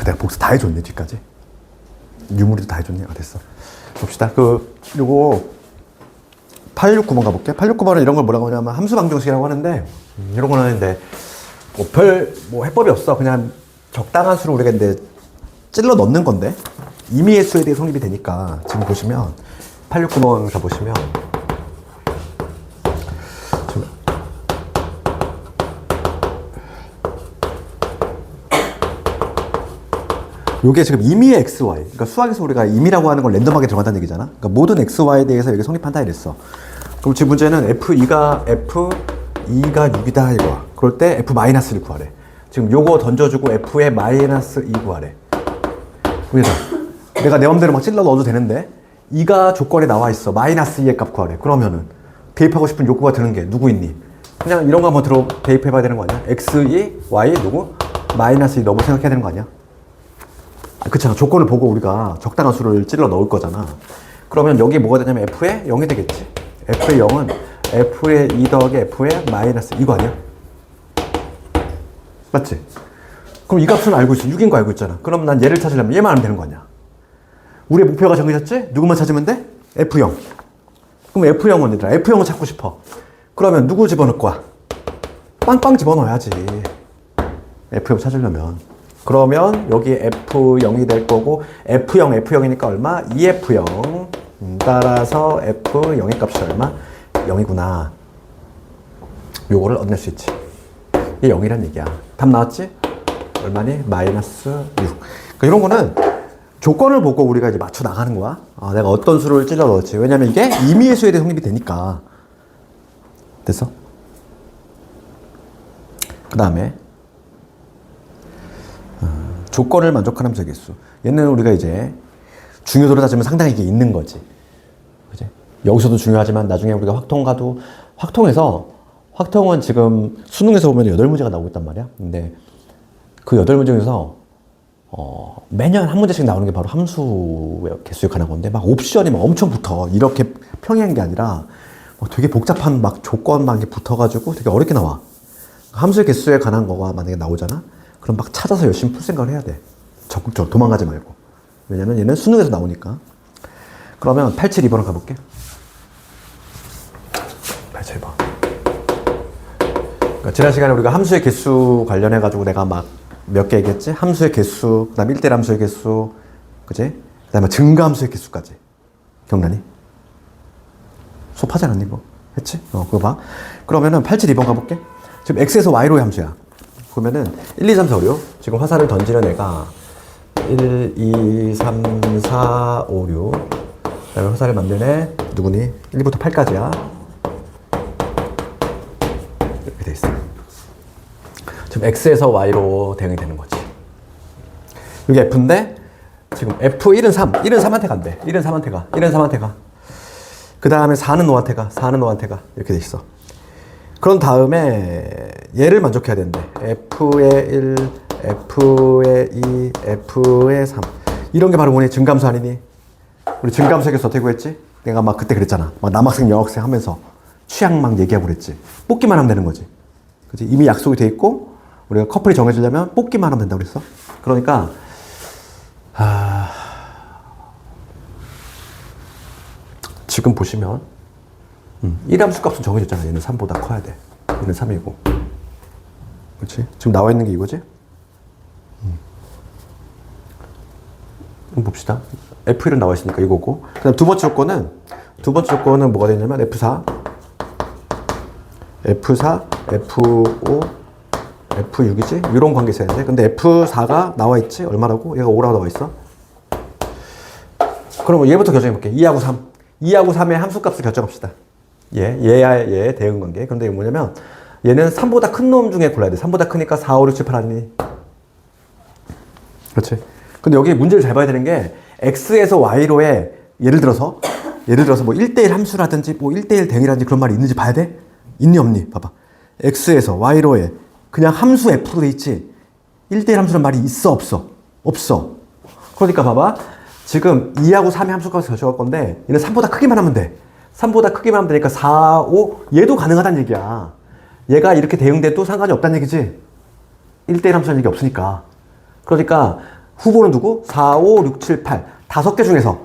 내가 복사 다 해줬네, 뒤까지. 유무리도 다 해줬네. 됐어. 봅시다. 요거 869번 가볼게. 869번은 이런 걸 뭐라고 하냐면 함수 방정식이라고 하는데, 이런 거는 근데 뭐 해법이 없어. 그냥 적당한 수를 우리가 근데 찔러 넣는 건데, 임의의 수에 대해 성립이 되니까, 지금 보시면, 869번 가보시면, 요게 지금 임의의 XY. 그러니까 수학에서 우리가 임의라고 하는 걸 랜덤하게 들어간다는 얘기잖아. 그러니까 모든 XY에 대해서 여기 성립한다 이랬어. 그럼 지금 문제는 F2가 6이다 이거야. 그럴 때 F-1을 구하래. 지금 요거 던져주고 F의 -2 구하래. 그래서 내가 내 맘대로 막 찔러 넣어도 되는데 2가 조건에 나와 있어. -2의 값 구하래. 그러면은 대입하고 싶은 욕구가 드는 게 누구 있니? 그냥 이런 거 한번 대입해봐야 되는 거 아니야? X2, Y 누구? -2 너무 생각해야 되는 거 아니야? 그렇잖아. 조건을 보고 우리가 적당한 수를 찔러 넣을 거잖아. 그러면 여기 뭐가 되냐면 F의 0이 되겠지. F의 0은 F의 2 더하기 F의 -2 이거 아니야? 맞지? 그럼 이 값은 알고 있어. 6인 거 알고 있잖아. 그럼 난 얘를 찾으려면 얘만 하면 되는 거 아니야? 우리의 목표가 정해졌지? 누구만 찾으면 돼? F0. 그럼 F0은 얘들아. F0을 찾고 싶어. 그러면 누구 집어넣을 거야? 빵빵 집어넣어야지. F0 찾으려면. 그러면 여기 F0이 될 거고 F0이니까 얼마? 2F0 따라서 F0의 값이 얼마? 0이구나. 요거를 얻낼 수 있지. 이게 0이란 얘기야. 답 나왔지? 얼마니? -6. 그러니까 이런 거는 조건을 보고 우리가 이제 맞춰 나가는 거야. 내가 어떤 수를 찔러 넣었지. 왜냐면 이게 임의의 수에 대해 성립이 되니까. 됐어? 그 다음에 조건을 만족하는 함수의 개수. 얘는 우리가 이제 중요도로 따지면 상당히 이게 있는 거지. 그지? 여기서도 중요하지만 나중에 우리가 확통은 지금 수능에서 보면 8문제가 나오고 있단 말이야. 근데 그 8문제 중에서 매년 한 문제씩 나오는 게 바로 함수의 개수에 관한 건데 막 옵션이 막 엄청 붙어. 이렇게 평이한 게 아니라 되게 복잡한 막 조건 막 붙어가지고 되게 어렵게 나와. 함수의 개수에 관한 거가 만약에 나오잖아? 그럼 막 찾아서 열심히 풀 생각을 해야 돼. 적극적으로 도망가지 말고. 왜냐면 얘는 수능에서 나오니까. 그러면 872번을 가볼게. 872번. 그러니까 지난 시간에 우리가 함수의 개수 관련해가지고 내가 막 몇 개 얘기했지? 함수의 개수, 그 다음에 1대1 함수의 개수, 그지? 그 다음에 증가함수의 개수까지. 기억나니? 수업하지 않았니, 이거? 했지? 그거 봐. 그러면은 872번 가볼게. 지금 X에서 Y로의 함수야. 그러면은 1, 2, 3, 4, 5, 6. 지금 화살을 던지는 애가 1, 2, 3, 4, 5, 6. 그 다음에 화살을 만드는 애 누구니? 1부터 8까지야. 이렇게 돼 있어. 지금 X에서 Y로 대응이 되는 거지. 여기 F인데 지금 F1은 3. 1은 3한테 간대. 1은 3한테 가. 1은 3한테 가. 그 다음에 4는 5한테 가. 4는 5한테 가. 이렇게 돼 있어. 그런 다음에 얘를 만족해야 된대. F의 1, F의 2, F의 3. 이런 게 바로 뭐니? 증감수 아니니? 우리 증감수에서 어떻게 구했지? 내가 막 그때 그랬잖아. 막 남학생, 여학생 하면서 취향 막 얘기하고 그랬지. 뽑기만 하면 되는 거지. 그치? 이미 약속이 돼 있고 우리가 커플이 정해지려면 뽑기만 하면 된다고 그랬어. 그러니까 지금 보시면 1함수 값은 정해졌잖아. 얘는 3보다 커야 돼. 얘는 3이고. 그렇지? 지금 나와 있는 게 이거지? 봅시다. F1은 나와 있으니까 이거고. 그 다음 두 번째 조건은 뭐가 되냐면 F4, F5, F6이지? 이런 관계 있어야 돼. 근데 F4가 나와 있지? 얼마라고? 얘가 5라고 나와 있어. 그럼 얘부터 결정해볼게. 2하고 3. 2하고 3의 함수값을 결정합시다. 얘의 대응 관계. 그런데 이게 뭐냐면 얘는 3보다 큰 놈 중에 골라야 돼. 3보다 크니까 4, 5, 6, 7, 8 아니니? 그렇지. 근데 여기 문제를 잘 봐야 되는 게 X에서 Y로의 예를 들어서 뭐 1대1 함수라든지 뭐 1대1 대응이라든지 그런 말이 있는지 봐야 돼? 있니 없니? 봐봐. X에서 Y로의 그냥 함수 F로 돼 있지 1대1 함수란 말이 있어 없어? 없어. 그러니까 봐봐. 지금 2하고 3의 함수값을 결정할 건데 얘는 3보다 크기만 하면 돼. 3보다 크기만 하면 되니까 4, 5 얘도 가능하다는 얘기야. 얘가 이렇게 대응돼도 상관이 없다는 얘기지. 1대1 함수라는 얘기 없으니까. 그러니까 후보는 누구? 4, 5, 6, 7, 8. 5개 중에서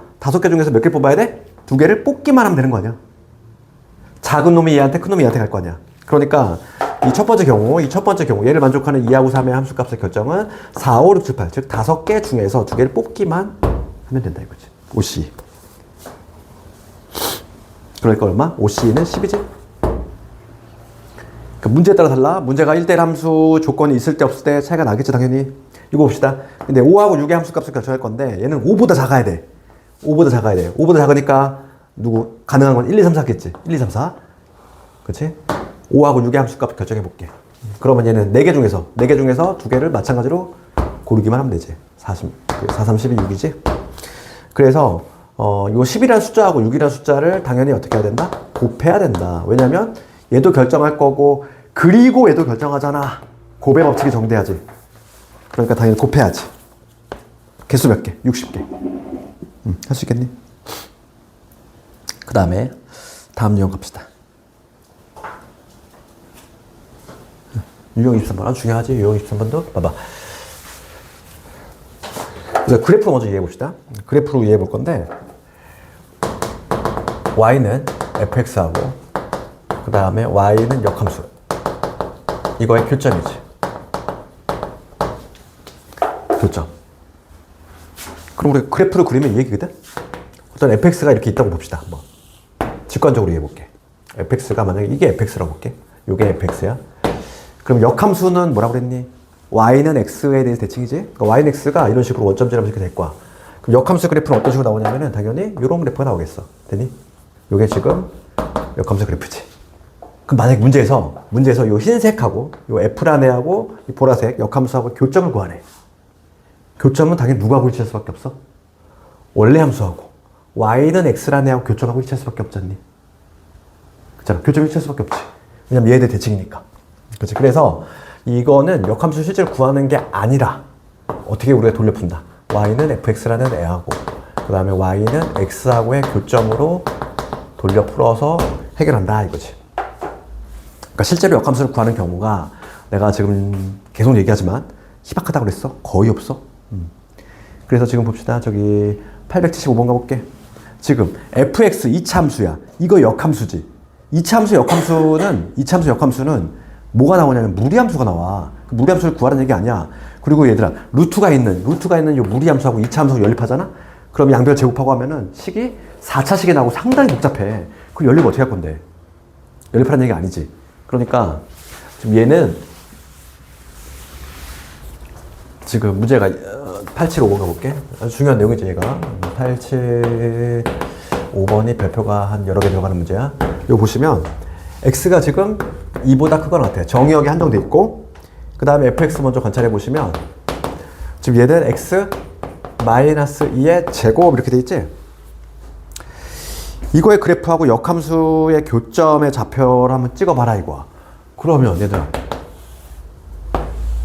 몇 개 뽑아야 돼? 2개를 뽑기만 하면 되는 거 아니야? 작은 놈이 얘한테, 큰 놈이 얘한테 갈 거 아니야? 그러니까 이 첫 번째 경우, 얘를 만족하는 2하고 3의 함수값의 결정은 4, 5, 6, 7, 8. 즉 5개 중에서 2개를 뽑기만 하면 된다 이거지. OC. 그러니까 얼마? OC는 10이지? 그러니까 문제에 따라 달라. 문제가 1대1 함수 조건이 있을 때 없을 때 차이가 나겠지 당연히. 이거 봅시다. 근데 5하고 6의 함수값을 결정할 건데 얘는 5보다 작아야 돼. 5보다 작으니까 누구? 가능한 건 1, 2, 3, 4겠지. 1, 2, 3, 4. 그치? 5하고 6의 함수값 결정해 볼게. 그러면 얘는 4개 중에서 2개를 마찬가지로 고르기만 하면 되지. 4, 3, 12, 6이지. 그래서 요 10이라는 숫자하고 6이라는 숫자를 당연히 어떻게 해야 된다? 곱해야 된다. 왜냐면 얘도 결정할 거고 그리고 얘도 결정하잖아. 곱의 법칙이 정돼야지. 그러니까 당연히 곱해야지. 개수 몇 개? 60개. 할 수 있겠니? 그 다음에 다음 유형 갑시다. 유형 23번 아주 중요하지. 유형 23번도 봐봐. 그래서 그래프로 먼저 이해해 봅시다. 그래프로 이해해 볼 건데 y는 fx하고 그 다음에 y는 역함수. 이거의 교점이지. 교점. 그럼 우리 그래프를 그리면 이 얘기거든? 어떤 fx가 이렇게 있다고 봅시다. 한번. 직관적으로 이해해 볼게. fx가 만약에 이게 fx라고 볼게. 이게 fx야. 그럼 역함수는 뭐라고 그랬니? y는 x에 대해서 대칭이지? 그러니까 y는 x가 이런 식으로 원점지라면 이렇게 될 거야. 그럼 역함수 그래프는 어떤 식으로 나오냐면은 당연히 이런 그래프가 나오겠어. 되니? 요게 지금 역함수 그래프지. 그럼 만약에 문제에서 요 흰색하고 요 F란 애하고 이 보라색 역함수하고 교점을 구하래. 교점은 당연히 누구하고 일치할 수밖에 없어? 원래 함수하고 y는 x란 애하고 교점하고 일치할 수밖에 없잖니. 그렇잖아. 교점이 일치할 수밖에 없지. 왜냐면 얘들 대칭이니까. 그렇지. 그래서 이거는 역함수 실제로 구하는 게 아니라 어떻게 우리가 돌려푼다. y는 fx라는 애하고 그 다음에 y는 x하고의 교점으로 돌려 풀어서 해결한다 이거지. 그러니까 실제로 역함수를 구하는 경우가 내가 지금 계속 얘기하지만 희박하다고 그랬어? 거의 없어. 그래서 지금 봅시다. 저기 875번 가볼게. 지금 fx 2차 함수야. 이거 역함수지. 2차 함수 역함수는 뭐가 나오냐면 무리함수가 나와. 그 무리함수를 구하라는 얘기 아니야. 그리고 얘들아, 루트가 있는 요 무리함수하고 2차 함수하고 연립하잖아? 그럼 양변 제곱하고 하면은 식이 4차식이 나오고 상당히 복잡해. 그럼 연립 어떻게 할 건데? 연립하라는 얘기 아니지. 그러니까 지금 얘는 지금 문제가 875번 가볼게. 아주 중요한 내용이지 얘가. 875번이 별표가 한 여러 개 들어가는 문제야. 이거 보시면 x가 지금 2보다 크거나 같아. 정의역이 한정돼 있고 그 다음에 fx 먼저 관찰해 보시면 지금 얘는 x 마이너스 2의 제곱 이렇게 돼 있지? 이거의 그래프하고 역함수의 교점의 좌표를 한번 찍어봐라 이거야. 그러면 얘들아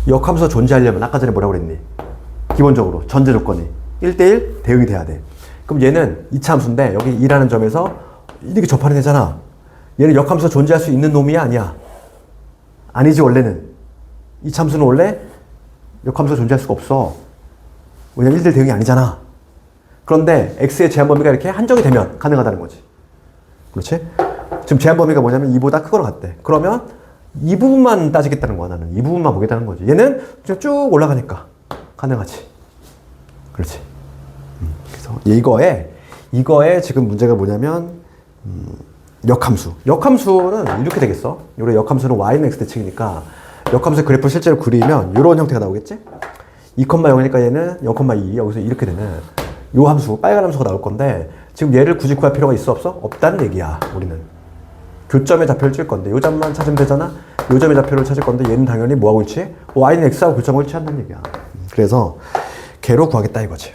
역함수가 존재하려면 아까 전에 뭐라고 그랬니? 기본적으로 전제 조건이 1대1 대응이 돼야 돼. 그럼 얘는 2차 함수인데 여기 2라는 점에서 이렇게 접하는 애잖아. 얘는 역함수가 존재할 수 있는 놈이야 아니야? 아니지 원래는. 2차 함수는 원래 역함수가 존재할 수가 없어. 왜냐면 1대1 대응이 아니잖아. 그런데 x의 제한 범위가 이렇게 한정이 되면 가능하다는 거지. 그렇지? 지금 제한 범위가 뭐냐면 2보다 크거나 같대. 그러면 이 부분만 따지겠다는 거야 나는. 이 부분만 보겠다는 거지. 얘는 쭉 올라가니까 가능하지. 그렇지. 그래서 이거에 지금 문제가 뭐냐면 역함수는 이렇게 되겠어. 요래 역함수는 y는 x 대칭이니까 역함수의 그래프를 실제로 그리면 이런 형태가 나오겠지? 2,0이니까 얘는 0,2 여기서 이렇게 되는 요 함수, 빨간 함수가 나올 건데 지금 얘를 굳이 구할 필요가 있어 없어? 없다는 얘기야 우리는. 교점의 좌표를 칠 건데 요 점만 찾으면 되잖아. 요 점의 좌표를 찾을 건데 얘는 당연히 뭐하고 일치해? y는 x하고 교점하고 일치한다는 얘기야. 그래서 걔로 구하겠다 이거지.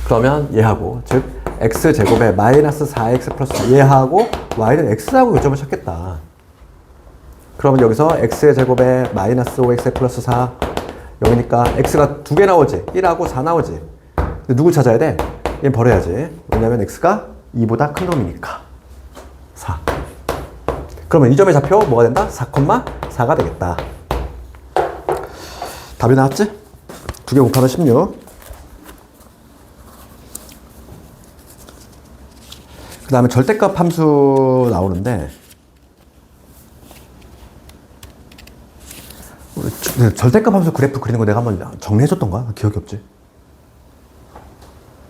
그러면 얘하고 즉 x제곱에 마이너스 4x 플러스 얘하고 y는 x하고 교점을 찾겠다. 그러면 여기서 x의 제곱에 마이너스 5x 플러스 4 여기니까 x가 2개 나오지. 1하고 4 나오지. 근데 누굴 찾아야 돼? 얘는 버려야지. 왜냐면 x가 2보다 큰 놈이니까 4. 그러면 이 점의 좌표 뭐가 된다? 4,4가 되겠다. 답이 나왔지? 두 개 곱하면 16. 그 다음에 절대값 함수 나오는데, 절대값 함수 그래프 그리는 거 내가 한번 정리해줬던가? 기억이 없지.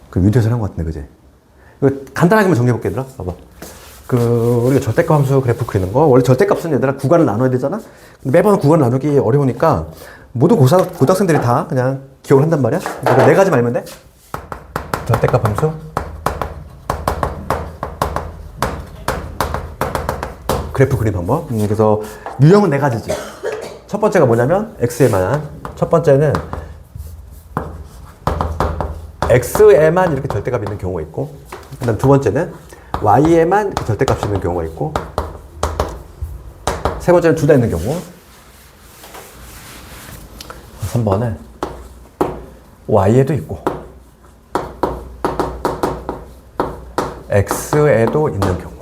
그 위드에서 한 것 같은데, 그지? 이거 간단하게만 정리해볼게, 얘들아. 봐봐. 우리가 절대값 함수 그래프 그리는 거, 원래 절대값은 얘들아 구간을 나눠야 되잖아? 근데 매번 구간을 나누기 어려우니까, 모든 고등학생들이 다 그냥 기억을 한단 말이야? 그러니까 네 가지만 알면 돼? 절대값 함수 그래프 그림 방법. 그래서 유형은 네 가지지. 첫 번째가 뭐냐면 x에만. 첫 번째는 x에만 이렇게 절대값이 있는 경우가 있고, 그 다음 두 번째는 y에만 이렇게 절대값이 있는 경우가 있고, 세 번째는 둘 다 있는 경우. 3번은 y에도 있고 x에도 있는 경우.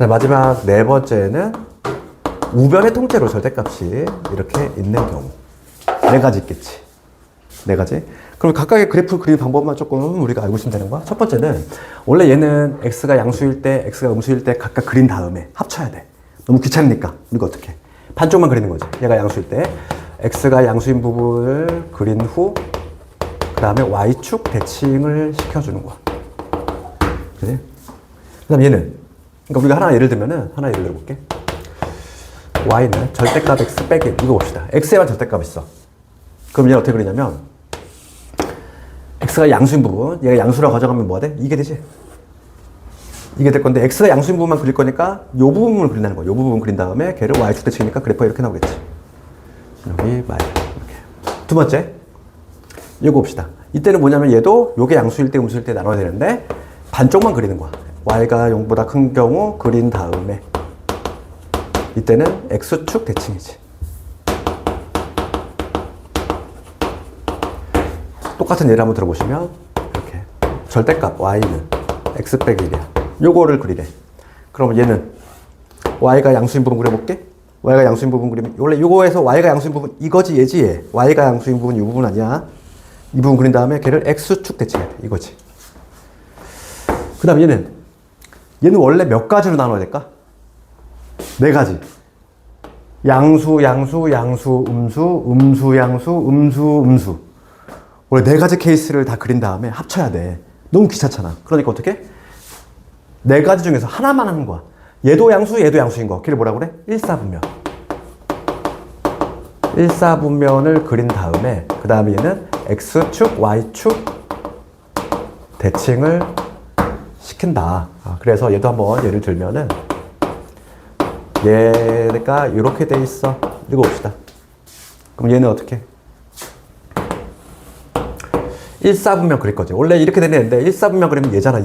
마지막 네 번째는 우변의 통째로 절대값이 이렇게 있는 경우. 네 가지 있겠지. 네 가지. 그럼 각각의 그래프 그리는 방법만 조금 우리가 알고 있으면 되는 거야. 첫 번째는 원래 얘는 x가 양수일 때, x가 음수일 때 각각 그린 다음에 합쳐야 돼. 너무 귀찮으니까 우리가 어떻게 해? 반쪽만 그리는 거지. 얘가 양수일 때 x가 양수인 부분을 그린 후 그 다음에 y축 대칭을 시켜주는 거야. 그지? 그 다음에 얘는, 그러니까 우리가 하나 예를 들어볼게. y는 절대값 x 빼기 1. 이거 봅시다. x에만 절대값 있어. 그럼 얘는 어떻게 그리냐면, x가 양수인 부분, 얘가 양수라고 가정하면 뭐가 돼? 이게 되지? 이게 될 건데, x가 양수인 부분만 그릴 거니까 요 부분을 그린다는 거야. 요 부분 그린 다음에 걔를 y축 대칭이니까 그래프가 이렇게 나오겠지. 여기 마이 이렇게. 두 번째, 이거 봅시다. 이때는 뭐냐면 얘도 요게 양수일 때 음수일 때 나눠야 되는데 반쪽만 그리는 거야. y가 0보다 큰 경우 그린 다음에 이때는 x축 대칭이지. 똑같은 예를 한번 들어보시면 이렇게 절대값 y는 x 빼기 1이야. 요거를 그리래. 그러면 얘는 y가 양수인 부분 그려볼게. y가 양수인 부분 그리면 원래 요거에서 y가 양수인 부분 이거지 얘지 얘. y가 양수인 부분 이 부분 아니야. 이 부분 그린 다음에 걔를 x축 대칭해야 돼. 이거지. 그 다음 얘는 원래 몇 가지로 나눠야 될까? 네 가지. 양수, 양수, 양수, 음수, 음수, 양수, 음수, 음수. 원래 네 가지 케이스를 다 그린 다음에 합쳐야 돼. 너무 귀찮잖아. 그러니까 어떻게? 네 가지 중에서 하나만 하는 거야. 얘도 양수, 얘도 양수인 거. 걔를 뭐라고 그래? 일사분면. 일사분면을 그린 다음에 그 다음에 얘는 x축, y축 대칭을 시킨다. 그래서 얘도 한번 예를 들면은 얘가 이렇게 돼 있어. 읽어봅시다. 그럼 얘는 어떻게? 일사분면 그릴 거지. 원래 이렇게 되는데 일사분면 그리면 얘잖아.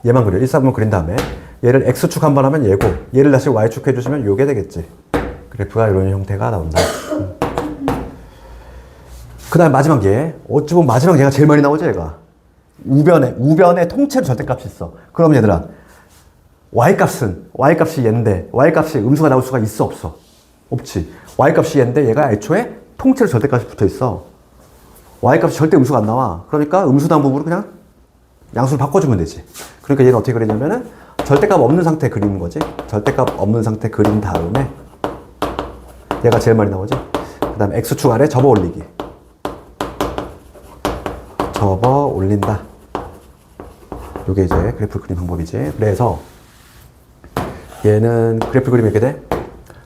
얘만 그려. 일사분면 그린 다음에 얘를 x축 한 번 하면 얘고 얘를 다시 y축 해주시면 요게 되겠지. 그래프가 이런 형태가 나온다. 그 다음에 마지막 얘. 어찌 보면 마지막 얘가 제일 많이 나오지 얘가. 우변에 통째로 절대값이 있어. 그럼 얘들아 y값이 얘인데 y값이 음수가 나올 수가 있어 없어? 없지. y값이 얘인데 얘가 애초에 통째로 절대값이 붙어 있어. y값이 절대 음수가 안 나와. 그러니까 음수 다음 부분을 그냥 양수를 바꿔주면 되지. 그러니까 얘는 어떻게 그리냐면은 절대값 없는 상태 그리는 거지. 절대값 없는 상태 그린 다음에 얘가 제일 많이 나오지. 그 다음에 x축 아래 접어 올리기. 접어 올린다. 요게 이제 그래프 그림 방법이지. 그래서 얘는 그래프 그림이 이렇게 돼.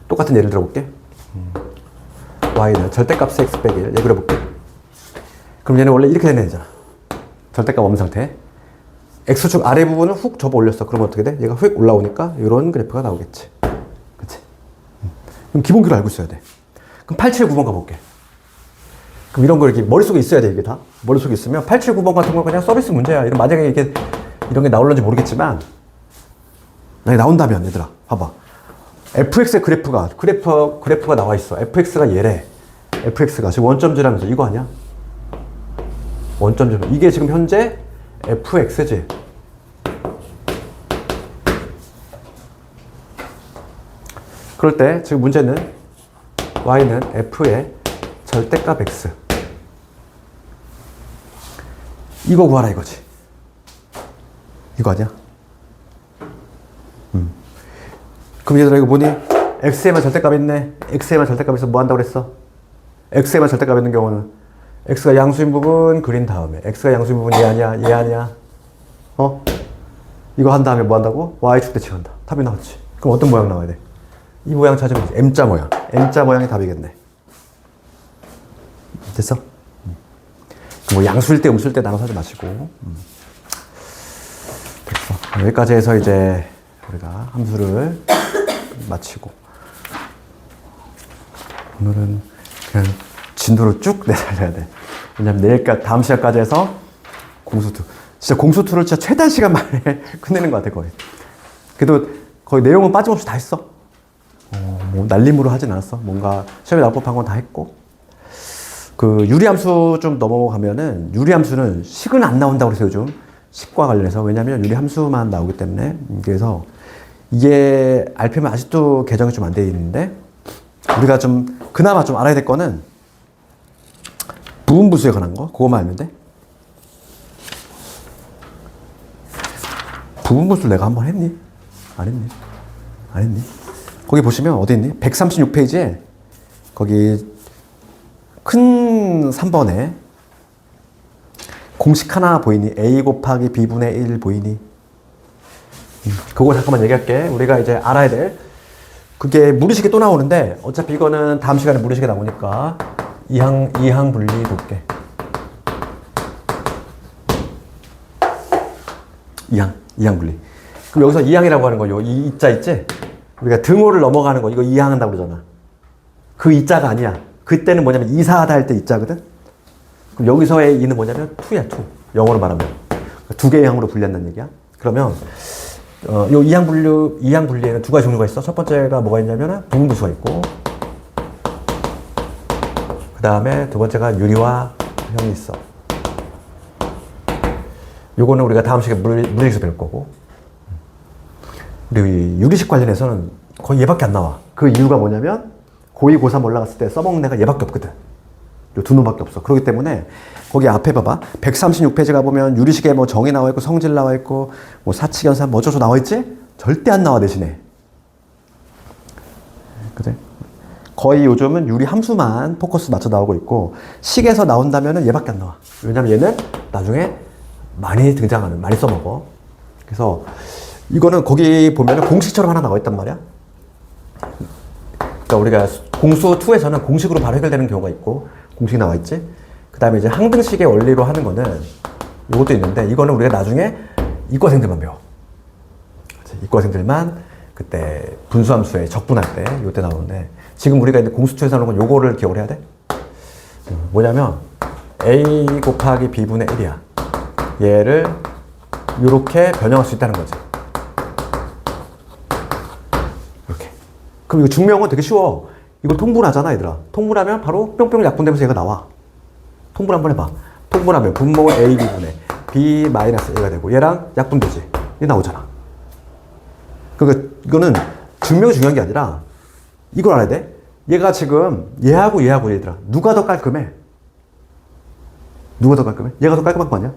똑같은 예를 들어볼게. y는 절대값 x 빼기 1. 얘 그려볼게. 그럼 얘는 원래 이렇게 되는 애잖아. 절대값 없는 상태. x축 아래 부분을 훅 접어 올렸어. 그러면 어떻게 돼? 얘가 휙 올라오니까 이런 그래프가 나오겠지. 그치? 그럼 기본기로 알고 있어야 돼. 그럼 87, 9번 가볼게. 그럼 이런 거 이렇게 머릿속에 있어야 돼, 이게 다. 머릿속에 있으면 87, 9번 같은 건 그냥 서비스 문제야. 만약에 이게 이런 게 나올는지 모르겠지만 만약에 나온다면 얘들아 봐봐. fx의 그래프가 나와 있어. fx가 얘래. fx가 지금 원점지라면서 이거 아니야? 원점지. 이게 지금 현재 fx지. 그럴 때 지금 문제는 y는 f의 절대값 x. 이거 구하라 이거지. 이거 아니야? 그럼 얘들아 이거 뭐니? x에만 절대값 있네. x에만 절대값 있어 뭐 한다고 그랬어? x에만 절대값 있는 경우는 x가 양수인 부분 그린 다음에 x가 양수인 부분 얘 아니야? 얘 아니야? 이거 한 다음에 뭐 한다고? y축 대칭한다. 답이 나왔지. 그럼 어떤 모양 나와야 돼? 이 모양 찾으면 되지. M자 모양. M자 모양이 답이겠네. 됐어? 뭐 양수일 때 음수일 때 나눠서 하지 마시고. 됐어. 여기까지 해서 이제 우리가 함수를 마치고 오늘은 그냥 진도를 쭉 내달려야 돼. 왜냐면 내일까지 다음 시간까지 해서 공수2 진짜 공수2를 진짜 최단 시간 만에 끝내는 것 같아 거의. 그래도 거의 내용은 빠짐없이 다 했어. 뭐 날림으로 하진 않았어. 뭔가 시험에 나올 법한 건 다 했고 그 유리함수 좀 넘어가면은 유리함수는 식은 안 나온다고 그래서 요즘 식과 관련해서 왜냐면 유리함수만 나오기 때문에 그래서 이게 RPM은 아직도 개정이 좀 안 돼 있는데 우리가 좀 그나마 좀 알아야 될 거는 부분부수에 관한 거 그거만 알면 돼. 부분부수 내가 한번 했니? 안 했니? 안 했니? 거기 보시면 어디 있니? 136페이지에 거기 큰 3번에 공식 하나 보이니? a 곱하기 b분의 1 보이니? 그거 잠깐만 얘기할게. 우리가 이제 알아야 될 그게 무리식이 또 나오는데 어차피 이거는 다음 시간에 무리식이 나오니까 이항 분리 볼게. 이항 분리. 그럼 여기서 이항이라고 하는 거, 이 이자 있지? 우리가 등호를 넘어가는 거, 이거 이항한다고 그러잖아. 그 이자가 아니야. 그때는 뭐냐면 이사하다 할 때 이자거든? 그럼 여기서의 이는 뭐냐면 투야, 투. 영어로 말하면. 두 개의 항으로 분리한다는 얘기야. 그러면, 요 이항 분리에는 두 가지 종류가 있어. 첫 번째가 뭐가 있냐면 부분부수가 있고, 그 다음에 두 번째가 유리와 형이 있어. 요거는 우리가 다음 시간에 물리식에서 배울 거고. 우리 유리식 관련해서는 거의 얘밖에 안 나와. 그 이유가 뭐냐면 고2, 고3 올라갔을 때 써먹는 애가 얘밖에 없거든. 요 두 놈밖에 없어. 그렇기 때문에 거기 앞에 봐봐. 136페이지 가보면 유리식에 뭐 정의 나와 있고 성질 나와 있고 뭐 사칙연산 뭐 어쩌고 나와 있지? 절대 안 나와 대신에. 그래? 거의 요즘은 유리 함수만 포커스 맞춰 나오고 있고 식에서 나온다면은 얘밖에 안 나와. 왜냐면 얘는 나중에 많이 등장하는, 많이 써먹어. 그래서 이거는 거기 보면은 공식처럼 하나 나와 있단 말이야. 그러니까 우리가 공수2에서는 공식으로 바로 해결되는 경우가 있고 공식이 나와 있지. 그 다음에 이제 항등식의 원리로 하는 거는 이것도 있는데 이거는 우리가 나중에 이과생들만 배워. 이과생들만 그때 분수함수에 적분할 때 이때 나오는데 지금 우리가 이제 공수2에서 하는 건 요거를 기억을 해야 돼. 뭐냐면 a 곱하기 b분의 1이야. 얘를 이렇게 변형할 수 있다는 거지. 이렇게. 그럼 이거 증명은 되게 쉬워. 이걸 통분하잖아, 얘들아. 통분하면 바로 뿅뿅 약분되면서 얘가 나와. 통분 한번 해봐. 통분하면 분모 a b분의 b 마이너스 a가 되고 얘랑 약분되지. 얘 나오잖아. 그러니까 이거는 증명이 중요한 게 아니라 이걸 알아야 돼. 얘가 지금 얘하고 얘들아. 누가 더 깔끔해? 누가 더 깔끔해? 얘가 더 깔끔한 거 아니야?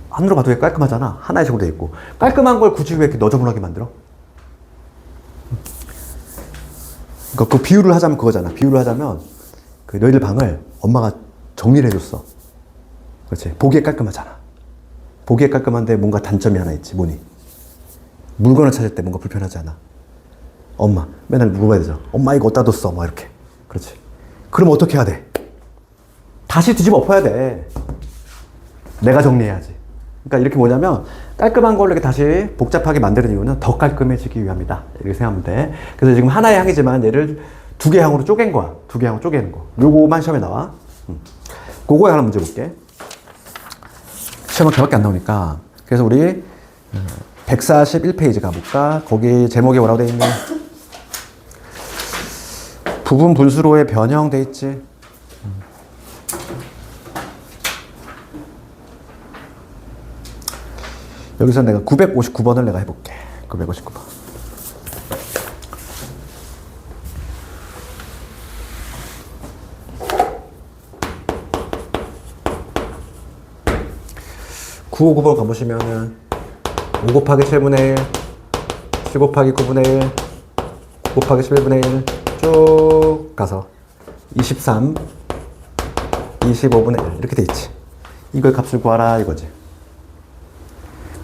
하늘로 봐도 얘 깔끔하잖아. 하나의 식으로 돼 있고. 깔끔한 걸 굳이 왜 이렇게 너저분하게 만들어? 그러니까 그 비유를 하자면 그거잖아. 비유를 하자면 그 너희들 방을 엄마가 정리를 해줬어. 그렇지? 보기에 깔끔하잖아. 보기에 깔끔한데 뭔가 단점이 하나 있지. 뭐니? 물건을 찾을 때 뭔가 불편하지 않아. 엄마 맨날 물어봐야 되죠. 엄마 이거 어디다 뒀어? 막 이렇게. 그렇지. 그럼 어떻게 해야 돼? 다시 뒤집어 엎어야 돼. 내가 정리해야지. 그러니까 이렇게 뭐냐면 깔끔한 걸로 이렇게 다시 복잡하게 만드는 이유는 더 깔끔해지기 위함이다. 이렇게 생각하면 돼. 그래서 지금 하나의 항이지만 얘를 두 개의 항으로 쪼갠 거야. 두 개의 항으로 쪼개는 거. 요거만 시험에 나와. 그거에 하나 문제 볼게. 시험은 그밖에 안 나오니까. 그래서 우리 141페이지 가볼까? 거기 제목이 뭐라고 돼 있니? 부분 분수로의 변형 돼 있지. 여기서 내가 959번을 내가 해볼게. 959번. 959번 가보시면은 5 곱하기 7분의 1, 7 곱하기 9분의 1, 9 곱하기 11분의 1 쭉 가서 23, 25분의 1 이렇게 돼 있지. 이걸 값을 구하라 이거지.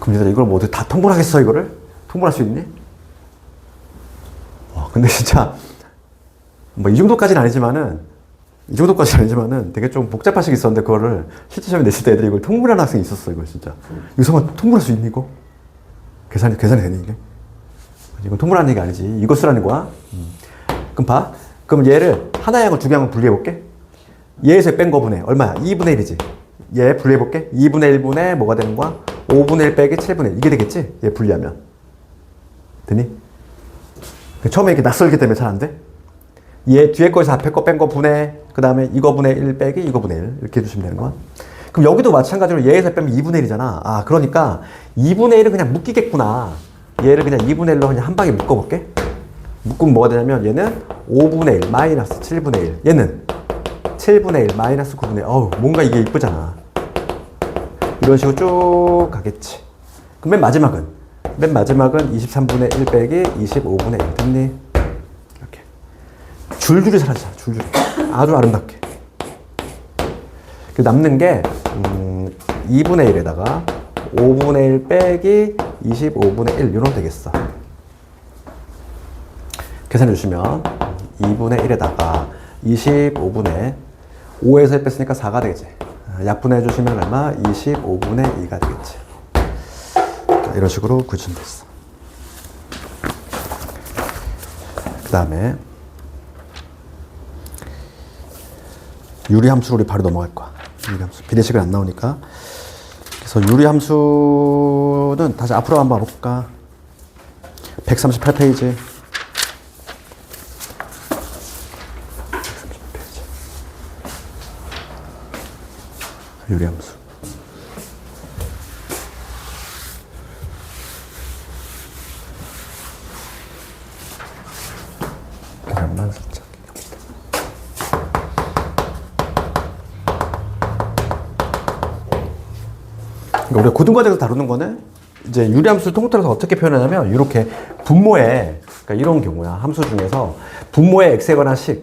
그럼 얘들아 이걸 모두 다 통분하겠어 이거를? 통분할 수 있니? 와 근데 진짜 뭐 이 정도까지는 아니지만은 되게 좀 복잡한 식이 있었는데 그거를 실제 시험에 냈을 때 애들이 이걸 통분하는 학생이 있었어 이거 진짜. 이거 설마 통분할 수 있니 이거? 계산이 되니 이게? 이건 통분하는 얘기 아니지. 이거 쓰라는 거야. 그럼 봐. 그럼 얘를 하나의 양을 두 개 양을 분리해 볼게. 얘에서 뺀 거분의 얼마야? 2분의 1이지. 얘 분리해 볼게. 2분의 1분의 뭐가 되는 거야? 5분의 1 빼기 7분의 1 이게 되겠지? 얘 분리하면 되니? 처음에 이렇게 낯설기 때문에 잘 안 돼? 얘 뒤에 거에서 앞에 거 뺀 거 분의 그 다음에 이거 분의 1 빼기 이거 분의 1 이렇게 해주시면 되는 거야. 그럼 여기도 마찬가지로 얘에서 빼면 2분의 1이잖아. 아 그러니까 2분의 1은 그냥 묶이겠구나. 얘를 그냥 2분의 1로 그냥 한 방에 묶어볼게. 묶으면 뭐가 되냐면 얘는 5분의 1 마이너스 7분의 1 얘는 7분의 1 마이너스 9분의 1 어우 뭔가 이게 이쁘잖아. 이런 식으로 쭉 가겠지. 그럼 맨 마지막은 23분의 1 빼기 25분의 1 됐니? 이렇게 줄줄이 사라지잖아. 줄줄이 아주 아름답게. 남는 게 2분의 1에다가 5분의 1 빼기 25분의 1 이러면 되겠어. 계산해 주시면 2분의 1에다가 25분의 5에서 1 뺐으니까 4가 되겠지. 약분해 주시면 얼마? 25분의 2가 되겠지. 이런 식으로 구해주시면 됐어. 그 다음에 유리함수로 우리 바로 넘어갈 거야. 유리함수. 비례식은 안 나오니까. 그래서 유리함수는 다시 앞으로 한번 볼까? 138페이지. 유리함수. 계산만 살짝. 우리가 고등과정에서 다루는 거는 이제 유리함수를 통틀어서 어떻게 표현하냐면 이렇게 분모에 그러니까 이런 경우야. 함수 중에서 분모에 x에거나 식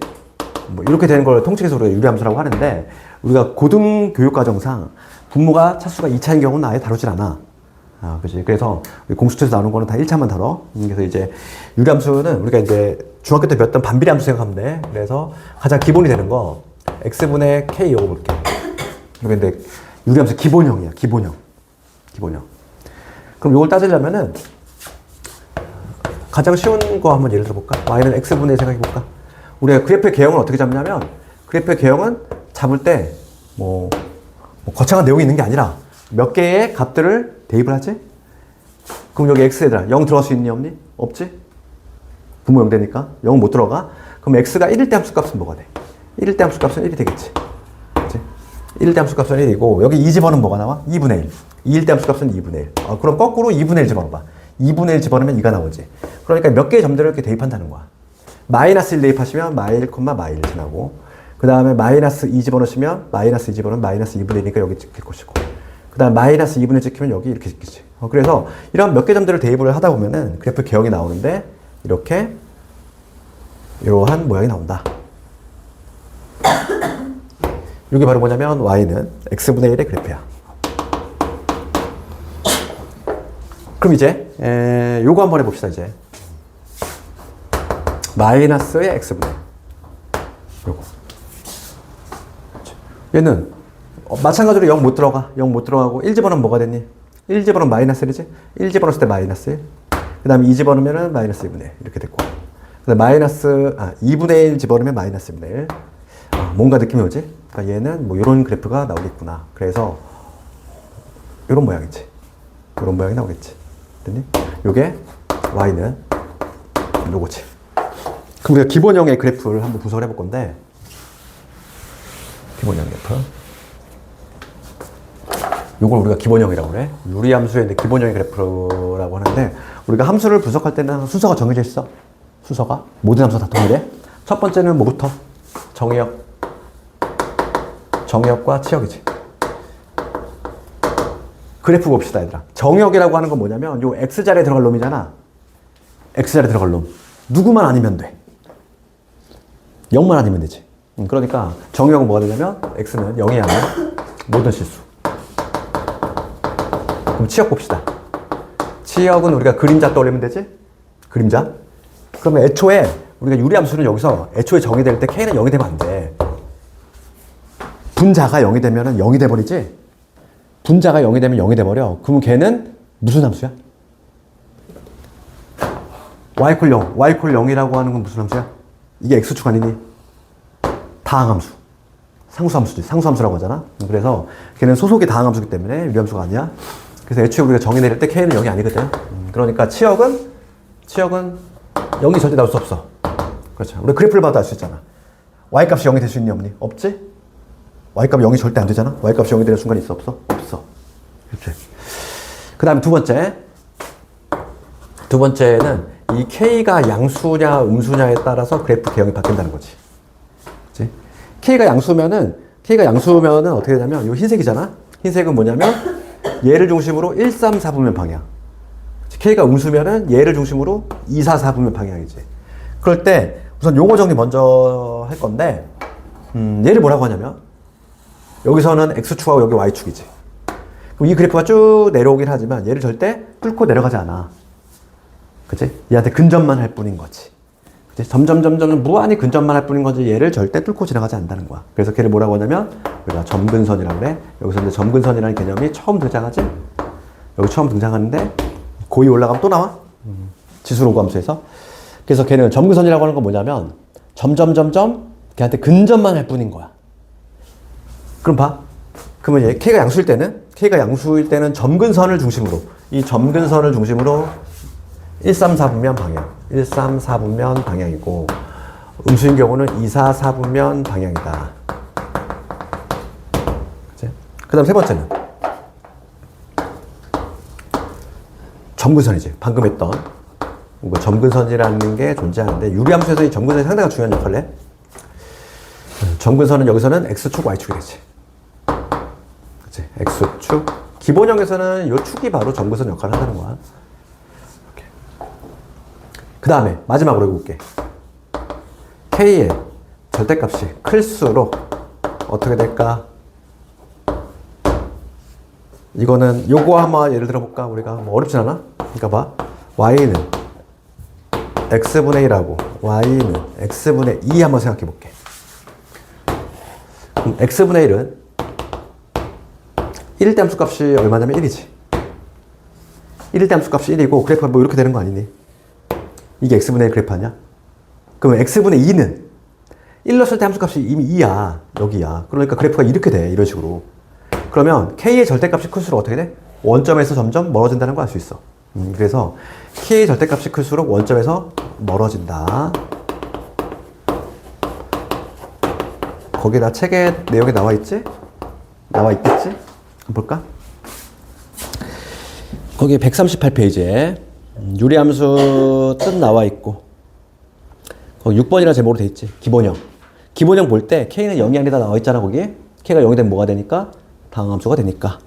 뭐 이렇게 되는 걸 통칭해서 우리가 유리함수라고 하는데 우리가 고등교육과정상 분모가 차수가 2차인 경우는 아예 다루질 않아. 그지? 그래서 공수처에서 나오는 거는 다 1차만 다뤄. 그래서 이제 유리함수는 우리가 이제 중학교 때 배웠던 반비례함수 생각하면 돼. 그래서 가장 기본이 되는 거 x분의 k 이거 볼게. 근데 유리함수 기본형이야. 기본형. 그럼 이걸 따지려면은 가장 쉬운 거 한번 예를 들어볼까? y는 x분의 1 생각해볼까? 우리가 그래프의 개형은 어떻게 잡냐면 그래프의 개형은 잡을 때 뭐 거창한 내용이 있는 게 아니라 몇 개의 값들을 대입을 하지? 그럼 여기 x에다가 0 들어갈 수 있니 없니? 없지? 분모 0 되니까 0은 못 들어가. 그럼 x가 1일 때 함수 값은 뭐가 돼? 1일 때 함수 값은 1이 되겠지. 그치? 1일 때 함수 값은 1이고 여기 2 집어넣으면 뭐가 나와? 2분의 1. 2일 때 함수 값은 2분의 1. 그럼 거꾸로 2분의 1 집어넣어봐. 2분의 1 집어넣으면 2가 나오지. 그러니까 몇 개의 점들을 이렇게 대입한다는 거야. 마이너스 1 대입하시면 마일, 마일 지나고 그 다음에 마이너스 2 집어넣으시면 마이너스 2 집어넣으면 마이너스 2분의 1이니까 여기 찍힐 것이고 그 다음 마이너스 2분의 1 찍히면 여기 이렇게 찍히지. 그래서 이런 몇 개 점들을 대입을 하다 보면은 그래프 개형이 나오는데 이렇게 이러한 모양이 나온다. 이게 바로 뭐냐면 y는 x분의 1의 그래프야. 그럼 이제 요거 한번 해봅시다. 이제 마이너스의 x분의 1 요거 얘는 마찬가지로 0 못 들어가. 0 못 들어가고 1 집어넣으면 뭐가 됐니? 1 집어넣으면 마이너스 1이지? 1 집어넣었을 때 마이너스 1. 그 다음에 2 집어넣으면 마이너스 2분의 1 이렇게 됐고 그 다음에 마이너스 2분의 1 집어넣으면 마이너스 2분의 1. 뭔가 느낌이 오지? 그러니까 얘는 뭐 이런 그래프가 나오겠구나. 그래서 이런 모양이지. 이런 모양이 나오겠지. 됐니? 요게 y는 요거지. 그럼 우리가 기본형의 그래프를 한번 분석을 해볼 건데 기본형 그래프. 요걸 우리가 기본형이라고 그래. 유리함수의 기본형의 그래프라고 하는데 우리가 함수를 분석할 때는 순서가 정해져 있어. 순서가 모든 함수 다 동일해. 첫 번째는 뭐부터? 정의역과 치역이지. 그래프 봅시다, 얘들아. 정역이라고 하는 건 뭐냐면 요 x자리에 들어갈 놈이잖아. x자리에 들어갈 놈. 누구만 아니면 돼. 0만 아니면 되지. 그러니까 정역은 뭐가 되냐면 x는 0이 아닌 모든 실수. 그럼 치역 봅시다. 치역은 우리가 그림자 떠올리면 되지? 그림자. 그러면 애초에 우리가 유리함수는 여기서 애초에 0이 될 때 k는 0이 되면 안 돼. 분자가 0이 되면 0이 돼버리지? 분자가 0이 되면 0이 돼버려. 그러면 걔는 무슨 함수야? y 콜 0. y 콜 0이라고 하는 건 무슨 함수야? 이게 x축 아니니? 다항함수. 상수함수지. 상수함수라고 하잖아. 그래서 걔는 소속이 다항함수기 때문에 유리함수가 아니야. 그래서 애초에 우리가 정의 내릴 때 k는 0이 아니거든. 그러니까 치역은 0이 절대 나올 수 없어. 그렇죠. 우리 그래프를 봐도 알 수 있잖아. y값이 0이 될 수 있니 없니? 없지? y값이 0이 절대 안 되잖아. y값이 0이 되는 순간이 있어 없어? 없어. 그렇지. 그 다음에 두 번째는 이 k가 양수냐 음수냐에 따라서 그래프 개형이 바뀐다는 거지. 그렇지? k가 양수면은 어떻게 되냐면 이 흰색이잖아. 흰색은 뭐냐면 얘를 중심으로 1, 3, 4분면 방향. k가 음수면은 얘를 중심으로 2, 4, 4분면 방향이지. 그럴 때 우선 용어 정리 먼저 할 건데 얘를 뭐라고 하냐면 여기서는 x축하고 여기 y축이지. 그럼 이 그래프가 쭉 내려오긴 하지만 얘를 절대 뚫고 내려가지 않아. 그치? 얘한테 근접만 할 뿐인 거지. 그치? 점점 무한히 근접만 할 뿐인 거지 얘를 절대 뚫고 지나가지 않는다는 거야. 그래서 걔를 뭐라고 하냐면 우리가 점근선이라고 그래. 여기서 이제 점근선이라는 개념이 처음 등장하지? 여기 처음 등장하는데 고이 올라가면 또 나와. 지수로그함수에서. 그래서 걔는 점근선이라고 하는 건 뭐냐면 점점 걔한테 근접만 할 뿐인 거야. 그럼 봐. 그러면 얘 k가 양수일 때는 점근선을 중심으로 이 점근선을 중심으로 1, 3, 4분면 방향. 1, 3, 4분면 방향이고 음수인 경우는 2, 4, 4분면 방향이다. 그 다음 세 번째는 점근선이지. 방금 했던 점근선이라는 게 존재하는데 유리함수에서 이 점근선이 상당히 중요한 역할을 해. 점근선은 여기서는 x축, y축이 되지. 그치? x축. 기본형에서는 이 축이 바로 점근선 역할을 한다는 거야. 그 다음에 마지막으로 해볼게. k의 절대값이 클수록 어떻게 될까? 이거는 요거 한번 예를 들어볼까? 우리가 뭐 어렵진 않아? 그러니까 봐. y는 x분의 1하고 y는 x분의 2 한번 생각해 볼게. 그럼 x분의 1은 1일 때 함수값이 얼마냐면 1이지. 1일 때 함수값이 1이고 그래프가 뭐 이렇게 되는 거 아니니? 이게 x분의 1 그래프 아니야? 그러면 x분의 2는 1 넣었을 때 함수값이 이미 2야. 여기야. 그러니까 그래프가 이렇게 돼. 이런 식으로. 그러면 k의 절대값이 클수록 어떻게 돼? 원점에서 점점 멀어진다는 걸 알 수 있어. 그래서 k의 절대값이 클수록 원점에서 멀어진다. 거기다 책에 내용이 나와 있지? 나와 있겠지? 한번 볼까? 거기 138페이지에 유리함수 뜻 나와 있고 거기 6번이라는 제목으로 돼 있지. 기본형. 기본형 볼 때 k는 0이 아니다 나와 있잖아. 거기에. k가 0이 되면 뭐가 되니까? 다항함수가 되니까.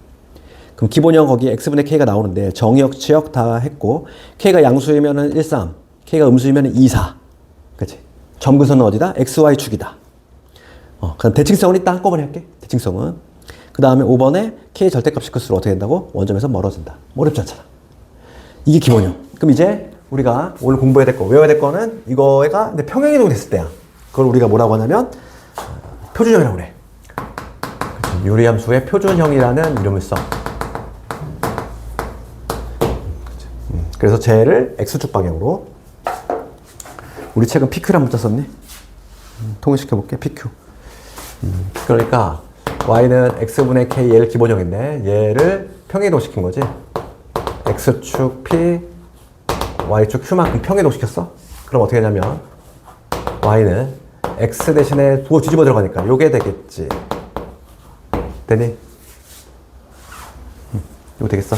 그럼 기본형 거기 x분의 k가 나오는데 정역, 치역 다 했고 k가 양수이면은 1, 3, k가 음수이면은 2, 4. 그치? 점근선은 어디다? xy 축이다. 그럼 대칭성은 이따 한꺼번에 할게. 대칭성은. 그 다음에 5번에 k의 절대값이 클수록 어떻게 된다고? 원점에서 멀어진다. 어렵지 않잖아. 이게 기본형. 그럼 이제 우리가 오늘 공부해야 될 거, 외워야 될 거는 이거가 근데 평행이동이 됐을 때야. 그걸 우리가 뭐라고 하냐면 표준형이라고 그래. 유리함수의 표준형이라는 이름을 써. 그래서 쟤를 x축 방향으로. 우리 책은 PQ란 문자 썼니? 통일시켜볼게. PQ. 그러니까 y는 x분의 k 얘를 기본형인데 얘를 평행이동시킨 거지. x축 p, y축 q만큼 평행이동시켰어? 그럼 어떻게 되냐면 y는 x 대신에 부호 뒤집어 들어가니까 요게 되겠지. 되니? 이거 되겠어?